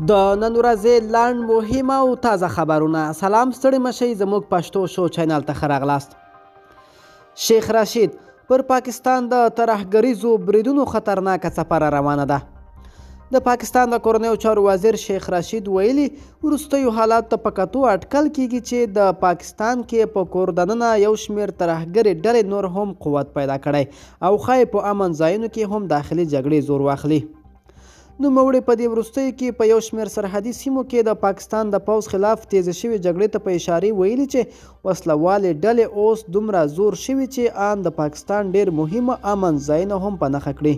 د نن ورځې لنډ مهم او تازه خبرونه. سلام ستړي مشئ زموږ پښتو شو چینل ته ښه راغلاست. شیخ رشید پر پاکستان د ترهګریزو بریدونو خطرناکه څپره روانه ده. د پاکستان د کورنیو چارو وزیر شیخ رشید ویلي وروستیو حالاتو ته په کتو اټکل کیږي چې د پاکستان کې په کور دننه یو شمېر ترهګرې ډلې نور هم قوت پیدا کړی او ښایي په امن ځایونو کې هم داخلي جګړې زور واخلي. نوموړي په دې وروستیو کې په یو شمېر سرحدي سیمو کې د پاکستان د پوځ خلاف تیزه شوې جګړې ته په اشارې ویلي چې وسلوالې ډلې اوس دومره زور شوي چې ان د پاکستان ډېر مهمه امن ځایونه هم په نښه کړي.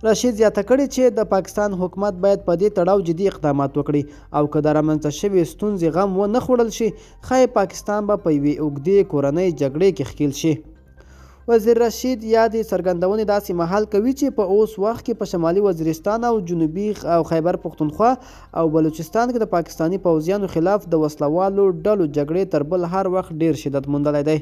رشید زیاته کړې چې د پاکستان حکومت باید په دې تړاو جدي اقدامات وکړي او که د رامنځته شوې ستونزې غم ونه خوړل شي ښایي پاکستان به په یوې اوږدې کورنۍ جګړې کې ښکېل شي. وزیر رشید یادې څرګندونې داسې مهال کوي چې په اوس وخت کې په شمالي وزیرستان او جنوبي او خیبر پښتونخوا او بلوچستان کې د پاکستاني پوځیانو خلاف د وسلوالو ډلو جګړې تر بل هر وخت ډیر شدت موندلی دی.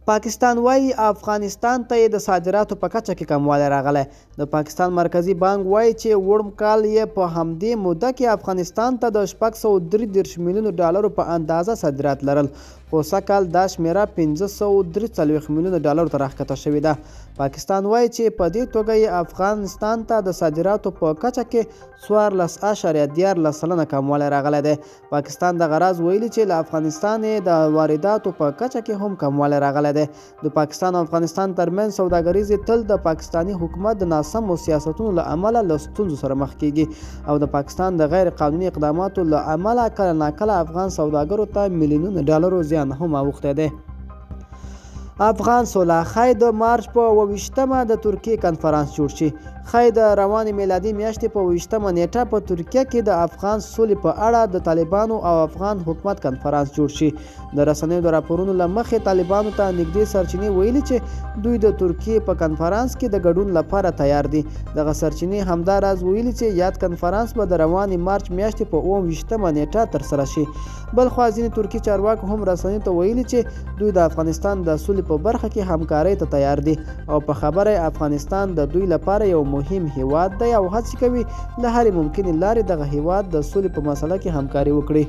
پاکستان وایي افغانستان ته د صادراتو په کچه کې کموالی راغلی. د پاکستان مرکزي بانک وایي چې وړم کال یې په همدې موده کې افغانستان ته د 633 میلیونو ډالرو په اندازه صادرات لرل، خو سږکال دا شمېره 543 میلیونه ډالرو ته راښکته شوې ده. پاکستان وایي چې په دې توګه یې افغانستان ته د صادراتو په کچه کې 14.14% کموالی راغلی دی. پاکستان دغه راز ویلي چې له افغانستان د وارداتو په کچه کې هم کموالی راغلی دی. د پاکستان او افغانستان ترمنځ سوداګریزې تل د پاکستاني حکومت د ناسمو سیاستونو له امله له ستونزو سره مخ کیږي او د پاکستان د غیر قانوني اقداماتو له امله کله ناکله افغان سوداګرو ته میلیونونه ډالرو زیان هم اوښتی دی. افغان سوله ښایي د مارچ په 28مه د ترکیې کنفرانس جوړ شي. ښایي د روانې میلادي میاشتې په 28مه نیټه په ترکیه کې د افغان سولې په اړه د طالبانو او افغان حکومت کنفرانس جوړ شي. د رسنیو د راپورونو له مخې طالبانو ته نږدې سرچینې ویلي چې دوی د ترکیې په کنفرانس کې د ګډون لپاره تیار دي. دغه سرچینې همدا راز ویلي چې یاد کنفرانس به د روانې مارچ میاشتې په 28مه نیټه ترسره شي. بلخوا ځینې ترکي چارواکو هم رسنیو ته ویلي چې دوی د افغانستان د سولې په برخه کې همکارۍ ته تیار دي او په خبره افغانستان د دوی لپاره یو مهم هیواد دی او هڅې کوي له هرې ممکنې لارې دغه هیواد د سولې په مسله کې همکاري وکړي.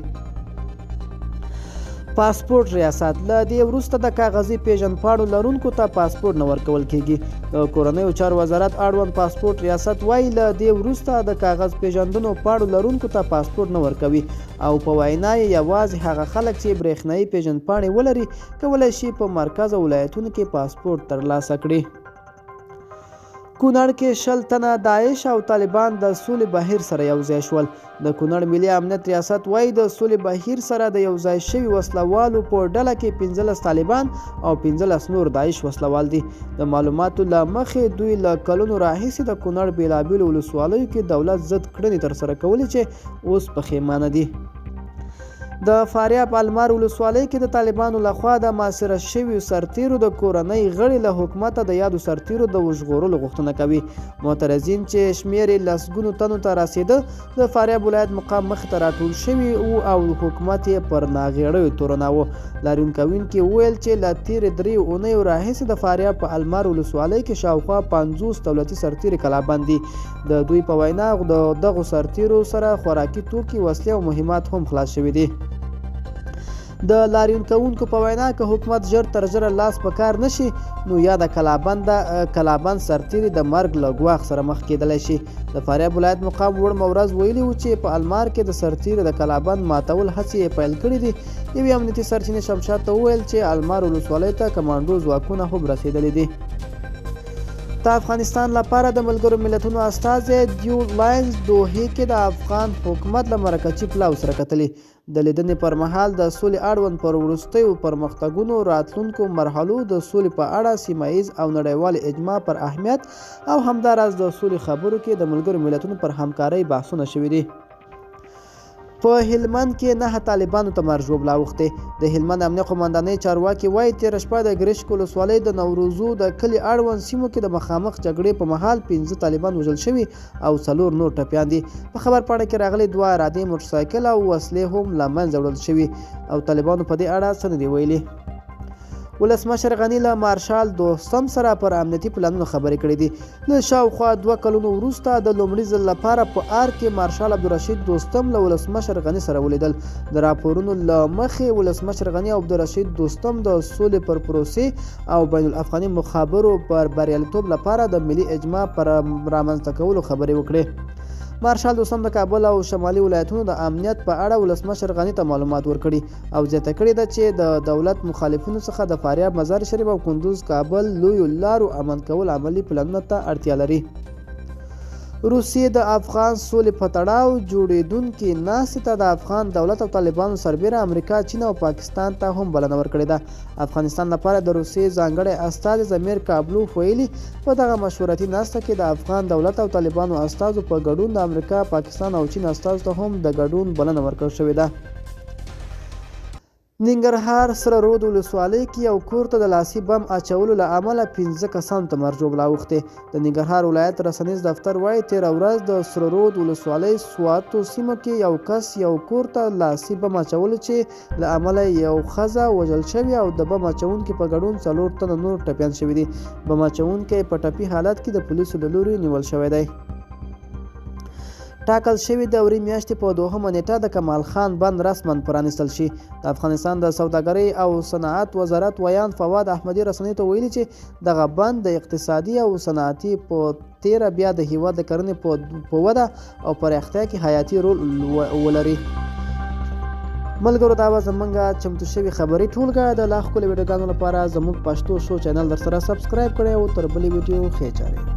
پاسپورت ریاست له دې وروسته د کاغذي پیژندپاڼو لرونکو ته پاسپورت نه ورکول کیږي. د کورنیو چارو وزارت اړوند پاسپورت ریاست وایي له دې وروسته د کاغذ پیژندنو پاڼو لرونکو ته پاسپورت نه ورکوي او په وینا یې یوازې هغه خلک چې برېښنایي پیژندپاڼې ولري کولی شي په مرکز او ولایتونو کې پاسپورت ترلاسه کړي. کونړ کې 10 تنه داعش او طالبان د سولې بهیر سره یوځای شول. د کونړ ملي امنیت ریاست وایي د سولې بهیر سره د یوځای شوي وسلوالو په ډله کې 15 طالبان او 15 نور داعش وسلوال دي. د معلوماتو له مخې دوی له کلونو راهیسې د کونړ بېلابېلو ولسوالیو کې دولت ضد کړنې ترسره کولې چې اوس پښیمانه دي. د فاریاب المار ولسوالۍ کې د طالبانو لخوا د محاصره شویو سرتیرو د کورنۍ غړي له حکومته د یادو سرتیرو د وژغورلو غوښتنه کوي. معترضین چې شمېر یې لسګونو تنو ته رسېده د فاریاب ولایت مقام مخې ته راټول شوي او حکومت یې پر ناغېړیو تورناوه. لاریون کوونکي وویل چې له تېرې 3 اونیو راهیسې د فاریاب په المار ولسوالۍ کې شاوخوا 50 دولتي سرتیري کلابند دي. د دوی په وینا د دغو سرتیرو سره خوراکي توکي، وسلې او مهمات هم خلاص شوي دي. د لاریون کوونکو په وینا که حکومت ژر تر ژره لاس په کار نشي نو یا د کلابند سرتیري د مرګ له ګواښ سره مخ کېدلی شي. د فاریاب ولایت مقام وړمه ورځ ویلي و چې په المار کې د سرتیري د کلابند ماتول هڅې یې پیل کړي دي. یوې امنیتي سرچینې شمشاد ته وویل چې المار ولسوالۍ ته کمانډو ځواکونه هم رسېدلي دي. د افغانستان لپاره د ملګرو ملتونو استازی دیو لاینز دوحې کې د افغان حکومت له مرکچي پلاو سره کتلي. د لیدنې پر مهال د سولې اړوند پر وروستیو پرمختګونو، راتلونکو مرحلو، د سولې په اړه سیمه ییز او نړیوال اجماع پر اهمیت او همداراز د سولې خبرو کې د ملګرو ملتونو پر همکارۍ بحثونه شوي دي. په هلمند کې 9 طالبانو ته مرګ ژوبله اوښتې. د هلمند امنیه قومندانۍ چارواکي وایي تېره شپه د ګرشک ولسوالۍ د نوروزو د کلي اړوند سیمو کې د مخامخ جګړې په مهال 15 طالبان وژل شوي او 4 نور ټپیان دي. په خبرپاڼه کې راغلي 2 ارادي موټرسایکل او وسلې هم له منځه وړل شوي او طالبانو په دې اړه څه نه دي ویلي. ولسمشر غني له مارشال دوستم سره پر امنیتي پلانونو خبرې کړې دي. له شاوخوا 2 کلونو وروسته د لومړي ځل لپاره په آر کې مارشال عبدالرشید دوستم له ولسمشر غني سره ولیدل. د راپورونو له مخې ولسمشر غني او عبدالرشید دوستم د سولې پر پروسې او بین الافغاني مخابرو پر بریالیتوب لپاره د ملي اجماع پر رامنځته کولو خبرې وکړې. مارشال دوستم د کابل او شمالي ولایتونو د امنیت په اړه ولسمشر غني ته معلومات ورکړي او زیاته کړې ده چې د دولت مخالفینو څخه د فاریاب، مزار شریف او کندوز کابل لویو لارو امن کول عملي پلانونو ته اړتیا لري. روسیې د افغان سولې په تړاو جوړېدونکې ناستې ته د افغان دولت او طالبانو سربیره امریکا، چین او پاکستان ته هم بلنه ورکړې ده. افغانستان لپاره د روسیې ځانګړی استازي زمیر کابلوف ویلي په دغه مشورتي ناسته کې د افغان دولت او طالبانو استازو په ګډون د امریکا، پاکستان او چین استازو ته هم د ګډون بلنه ورکړل شوې ده. ننګرهار سره رود ولسوالۍ کې یو کور ته د لاسي بم اچولو له امله 15 کسانو ته مرګ ژوبله اوښتې. د ننګرهار ولایت رسنیز دفتر وایي تېره ورځ د سره رود ولسوالۍ سواتو سیمه کې یو کس یو کور ته لاسي بم اچولو چې له امله یو ښځه وژل شوې او د بم اچوونکي په ګډون 4 تنه نور ټپیان شوي دي. بم اچوونکی په ټپي حالت کې د پولیسو له لوري نیول شوی دی. ټاکل شوې د اوري میاشتې په 2مه نیټه د کمال خان بند رسما پرانیستل شي. د افغانستان د سوداګرۍ او صنعت وزارت ویان فواد احمدي رسنیو ته ویلي چې دغه بند د اقتصادي او صنعتي په تیره بیا د هیواد د کرنې په وده او پراختیا کې حیاتي رول ولري. ملګرو دا به زموږ چمتو شوي خبري ټولګه د لا ښکلو ویډیوګانو لپاره زموږ پښتو شو چینل در سره سبسکرایب کړئ او تر بلې ویډیو ښې چارې.